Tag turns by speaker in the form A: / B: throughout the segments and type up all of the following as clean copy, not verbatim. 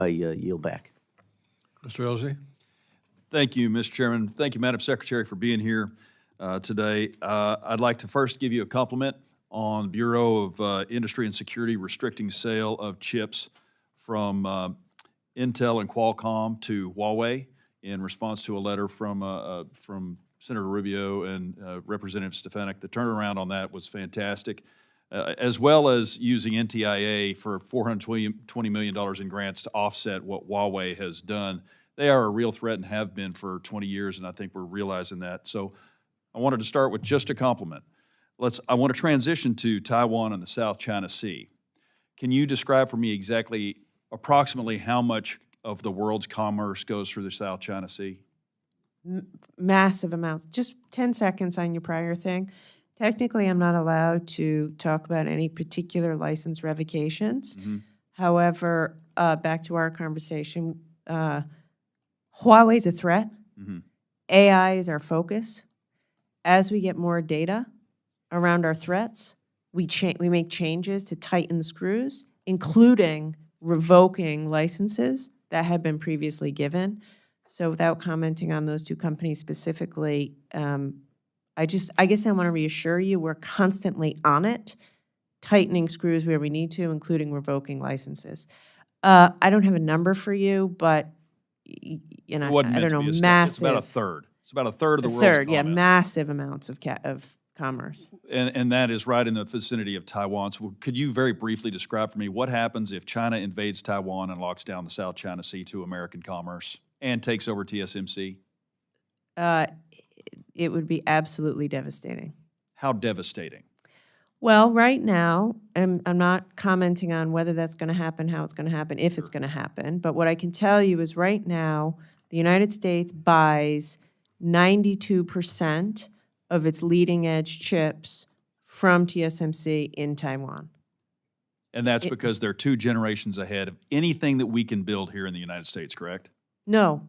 A: I yield back.
B: Mr. Ellzey?
C: Thank you, Mr. Chairman. Thank you, Madam Secretary, for being here today. I'd like to first give you a compliment on Bureau of Industry and Security restricting sale of chips from Intel and Qualcomm to Huawei in response to a letter from Senator Rubio and Representative Stefanik. The turnaround on that was fantastic, as well as using NTIA for $420 million in grants to offset what Huawei has done. They are a real threat and have been for 20 years, and I think we're realizing that. So I wanted to start with just a compliment. I want to transition to Taiwan and the South China Sea. Can you describe for me approximately how much of the world's commerce goes through the South China Sea?
D: Massive amounts. Just 10 seconds on your prior thing. Technically, I'm not allowed to talk about any particular license revocations. However, back to our conversation, Huawei is a threat. AI is our focus. As we get more data around our threats, we make changes to tighten the screws, including revoking licenses that had been previously given. So without commenting on those two companies specifically, I guess I want to reassure you we're constantly on it, tightening screws where we need to, including revoking licenses. I don't have a number for you, but I don't know, massive.
C: It's about a third. It's about a third of the world's commerce.
D: Yeah, massive amounts of commerce.
C: And that is right in the vicinity of Taiwan. So could you very briefly describe for me what happens if China invades Taiwan and locks down the South China Sea to American commerce and takes over TSMC?
D: It would be absolutely devastating.
C: How devastating?
D: Well, right now, I'm not commenting on whether that's going to happen, how it's going to happen, if it's going to happen. But what I can tell you is right now, the United States buys 92% of its leading-edge chips from TSMC in Taiwan.
C: And that's because they're 2 generations ahead of anything that we can build here in the United States, correct?
D: No.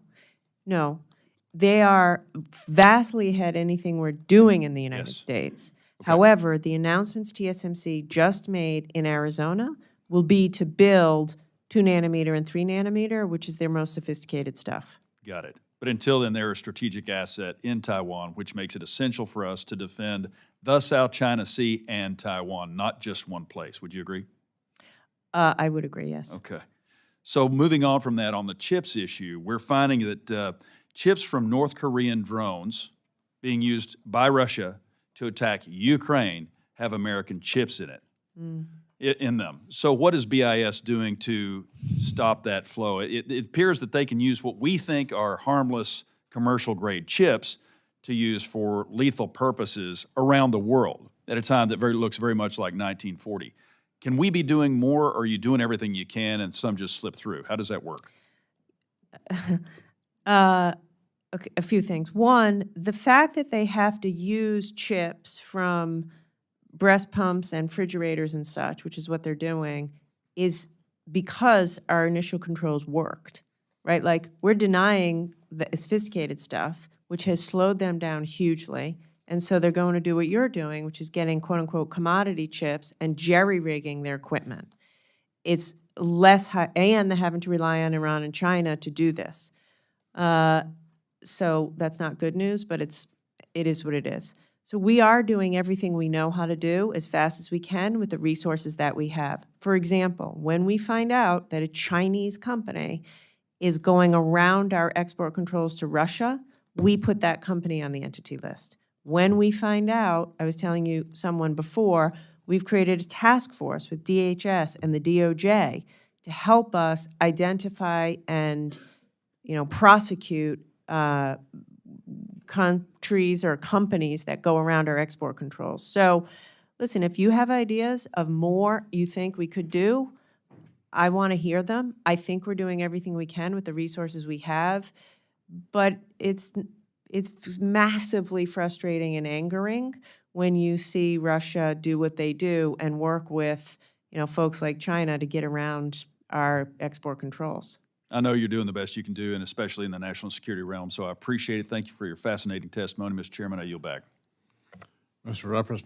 D: They are vastly ahead of anything we're doing in the United States. Okay. However, the announcements TSMC just made in Arizona will be to build 2 nanometer and 3 nanometer, which is their most sophisticated stuff.
C: Got it. But until then, they're a strategic asset in Taiwan, which makes it essential for us to defend the South China Sea and Taiwan, not just one place. Would you agree?
D: I would agree, yes.
C: Okay. So moving on from that, on the chips issue, we're finding that chips from North Korean drones being used by Russia to attack Ukraine have American chips in them. So what is BIS doing to stop that flow? It appears that they can use what we think are harmless commercial-grade chips to use for lethal purposes around the world at a time that looks very much like 1940. Can we be doing more, or are you doing everything you can and some just slip through? How does that work?
D: Okay, a few things. One, the fact that they have to use chips from breast pumps and refrigerators and such, which is what they're doing, is because our initial controls worked, right? Like, we're denying the sophisticated stuff, which has slowed them down hugely. And so they're going to do what you're doing, which is getting quote-unquote commodity chips and jerry-rigging their equipment. It's less high, and they're having to rely on Iran and China to do this. So that's not good news, but it is what it is. So we are doing everything we know how to do as fast as we can with the resources that we have. For example, when we find out that a Chinese company is going around our export controls to Russia, we put that company on the entity list. When we find out, I was telling you someone before, we've created a task force with DHS and the DOJ to help us identify and, prosecute countries or companies that go around our export controls. So, listen, if you have ideas of more you think we could do, I want to hear them. I think we're doing everything we can with the resources we have, but it's massively frustrating and angering when you see Russia do what they do and work with, folks like China to get around our export controls.
C: I know you're doing the best you can do, and especially in the national security realm, so I appreciate it. Thank you for your fascinating testimony, Mr. Chairman. I yield back.
B: Mr. Rappaport.